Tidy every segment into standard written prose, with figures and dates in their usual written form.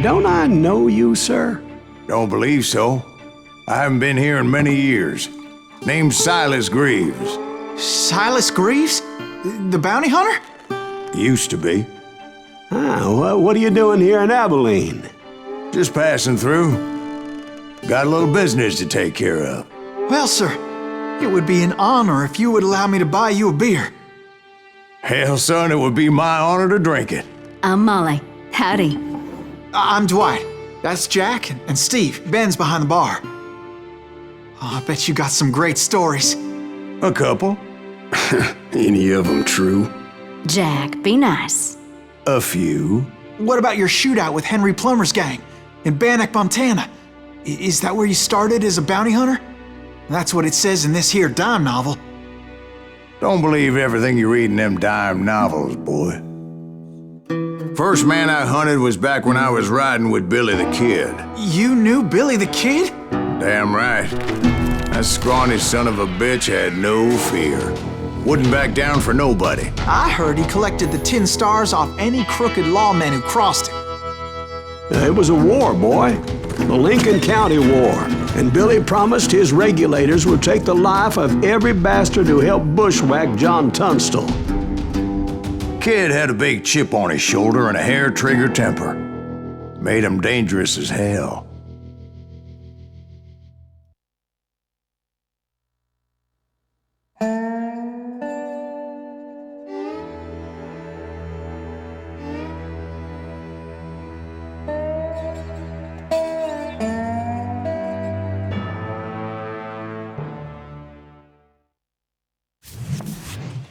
Don't I know you, sir? Don't believe so. I haven't been here in many years. Name's Silas Greaves. Silas Greaves? The bounty hunter? Used to be. Well, what are you doing here in Abilene? Just passing through. Got a little business to take care of. Well, sir, it would be an honor if you would allow me to buy you a beer. Hell, son, it would be my honor to drink it. I'm Molly. Howdy. I'm Dwight. That's Jack and Steve. Ben's behind the bar. Oh, I bet you got some great stories. A couple. Any of them true? Jack, be nice. A few. What about your shootout with Henry Plummer's gang in Bannock, Montana? Is that where you started as a bounty hunter? That's what it says in this here dime novel. Don't believe everything you read in them dime novels, boy. First man I hunted was back when I was riding with Billy the Kid. You knew Billy the Kid? Damn right. That scrawny son of a bitch had no fear. Wouldn't back down for nobody. I heard he collected the 10 stars off any crooked lawmen who crossed him. It was a war, boy. The Lincoln County War. And Billy promised his regulators would take the life of every bastard who helped bushwhack John Tunstall. Kid had a big chip on his shoulder and a hair-trigger temper. Made him dangerous as hell.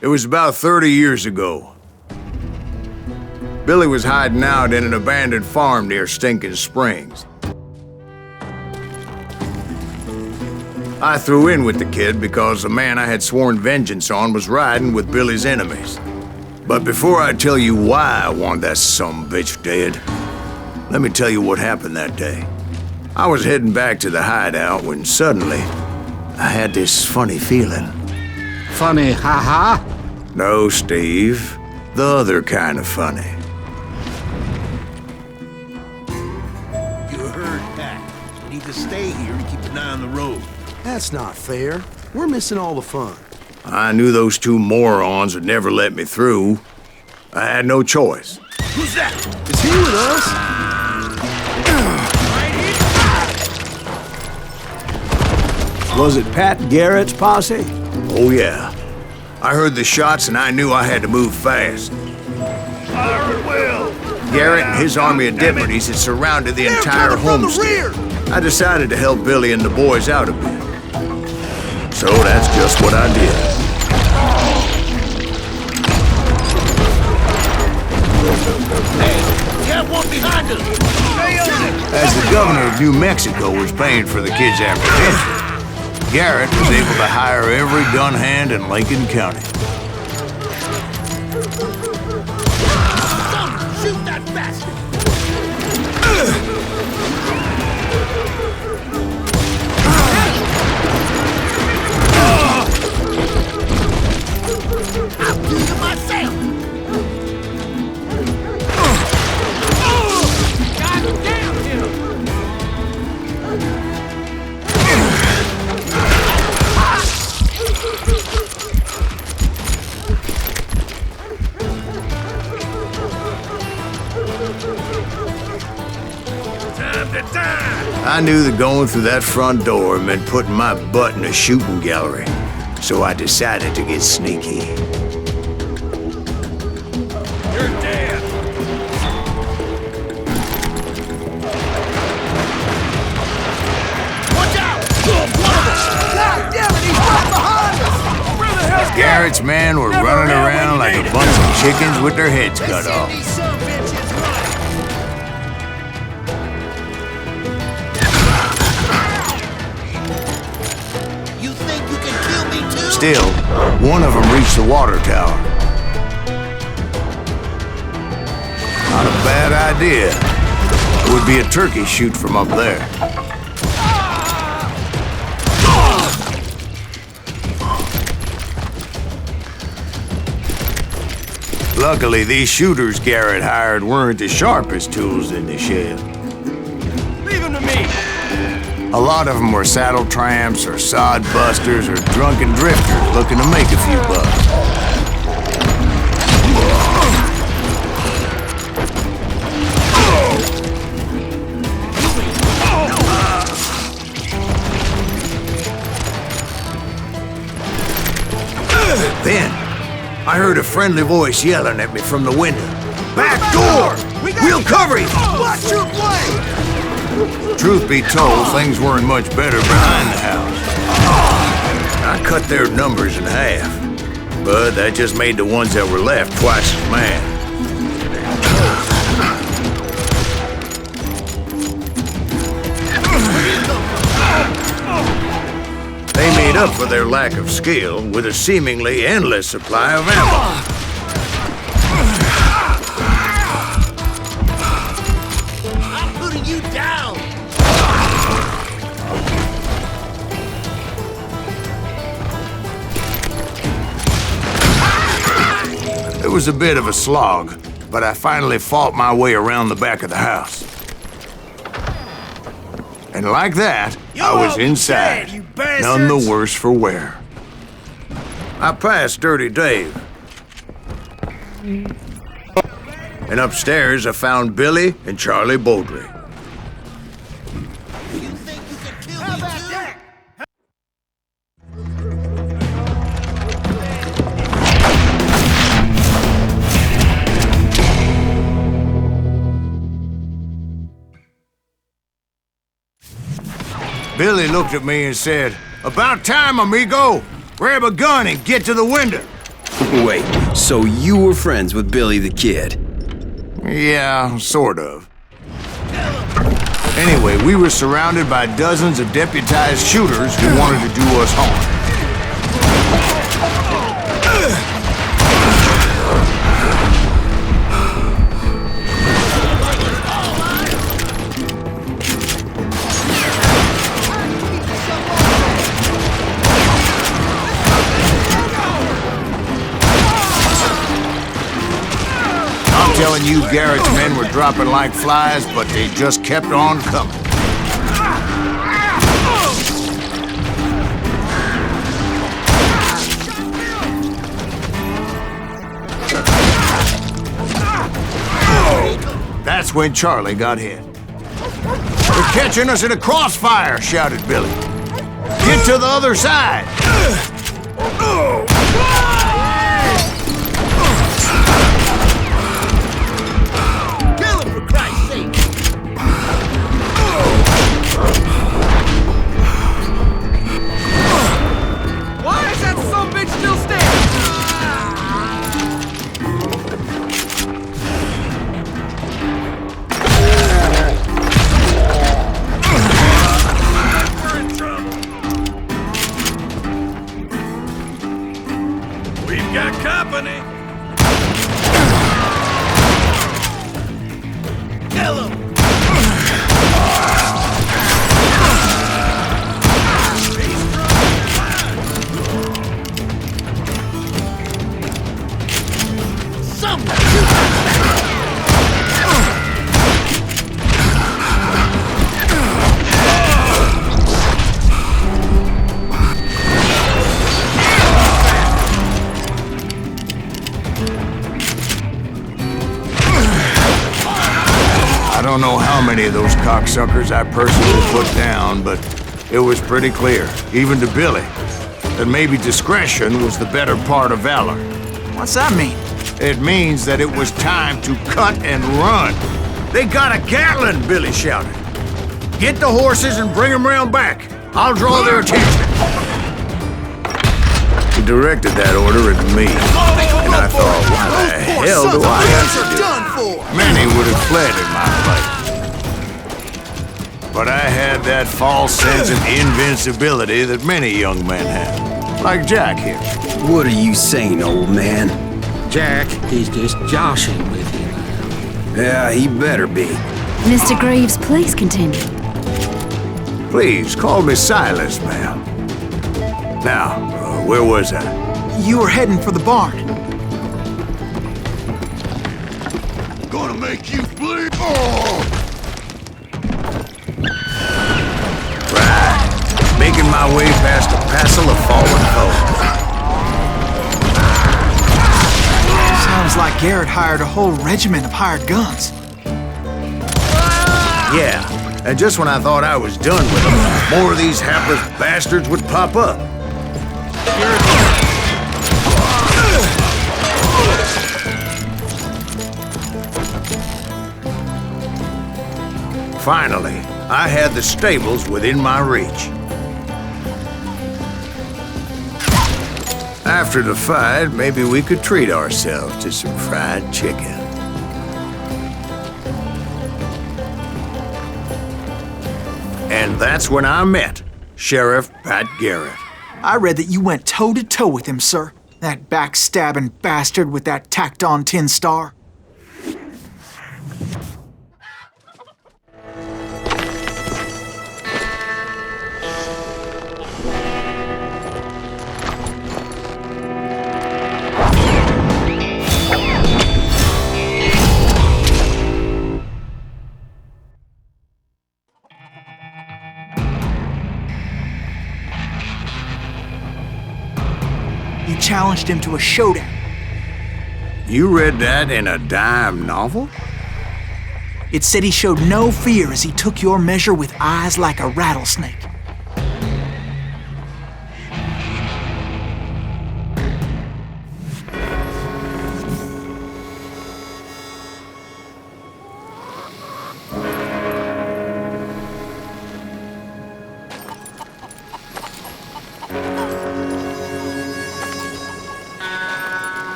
It was about 30 years ago. Billy was hiding out in an abandoned farm near Stinking Springs. I threw in with the kid because the man I had sworn vengeance on was riding with Billy's enemies. But before I tell you why I want that sumbitch dead, let me tell you what happened that day. I was heading back to the hideout when suddenly I had this funny feeling. Funny, haha? No, Steve. The other kind of funny. You heard that. You need to stay here and keep an eye on the road. That's not fair. We're missing all the fun. I knew those two morons would never let me through. I had no choice. Who's that? Is he with us? Was it Pat Garrett's posse? Oh, yeah. I heard the shots and I knew I had to move fast. Fire at will! Garrett and his army of deputies had surrounded the entire homestead. I decided to help Billy and the boys out a bit. So that's just what I did. Hey, you have one behind us! Stay on it! As the governor of New Mexico was paying for the kid's apprehension, Garrett was able to hire every gun hand in Lincoln County. Shoot that bastard! I'll do you myself! God damn him! I knew that going through that front door meant putting my butt in a shooting gallery, so I decided to get sneaky. You're dead! Watch out! God damn it, he's right behind us! Where the hell's Garrett's men were running around like a bunch of chickens with their heads cut off. Still, one of them reached the water tower. Not a bad idea. It would be a turkey shoot from up there. Luckily, these shooters Garrett hired weren't as sharp as tools in the shed. A lot of them were saddle tramps or sod busters or drunken drifters looking to make a few bucks. Then, I heard a friendly voice yelling at me from the window. Back door! We'll cover you! Watch your blade! Truth be told, things weren't much better behind the house. I cut their numbers in half, but that just made the ones that were left twice as mad. They made up for their lack of skill with a seemingly endless supply of ammo. I'm putting you down! It was a bit of a slog, but I finally fought my way around the back of the house. And like that, I was inside, none the worse for wear. I passed Dirty Dave. And upstairs, I found Billy and Charlie Beaudry. You think you can kill me too? Billy looked at me and said, "About time, amigo! Grab a gun and get to the window." Wait, so you were friends with Billy the Kid? Yeah, sort of. Anyway, we were surrounded by dozens of deputized shooters who wanted to do us harm. I'm telling you, Garrett's men were dropping like flies, but they just kept on coming. That's when Charlie got hit. "They're catching us in a crossfire," shouted Billy. "Get to the other side!" Kill him, for Christ's sake! Why is that sumbitch still standing? We're in trouble. We've got company. Kill him! I don't know how many of those cocksuckers I personally put down, but it was pretty clear, even to Billy, that maybe discretion was the better part of valor. What's that mean? It means that it was time to cut and run. "They got a Gatling!" Billy shouted. "Get the horses and bring them round back. I'll draw their attention." He directed that order at me, and I thought, why the hell do I have to do it? Many would have fled in my place. But I had that false sense of invincibility that many young men have, like Jack here. What are you saying, old man? Jack, he's just joshing with you. Yeah, he better be. Mr. Greaves, please continue. Please, call me Silas, ma'am. Now, where was I? You were heading for the barn. Gonna make you bleed. Oh! Right my way past a passel of fallen foes. Sounds like Garrett hired a whole regiment of hired guns. Yeah, and just when I thought I was done with them, more of these hapless bastards would pop up. Finally, I had the stables within my reach. After the fight, maybe we could treat ourselves to some fried chicken. And that's when I met Sheriff Pat Garrett. I read that you went toe-to-toe with him, sir. That backstabbing bastard with that tacked-on tin star. You challenged him to a showdown. You read that in a dime novel? It said he showed no fear as he took your measure with eyes like a rattlesnake.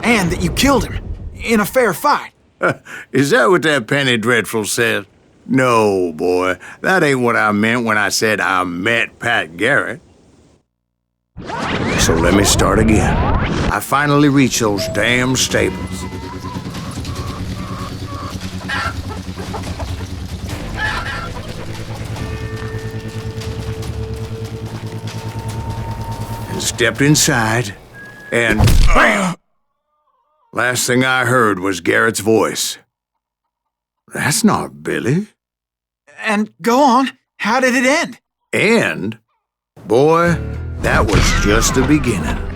And that you killed him in a fair fight. Is that what that penny dreadful said? No, boy. That ain't what I meant when I said I met Pat Garrett. So let me start again. I finally reached those damn stables. And stepped inside, and bam! Last thing I heard was Garrett's voice. That's not Billy. And go on, how did it end? And, boy, that was just the beginning.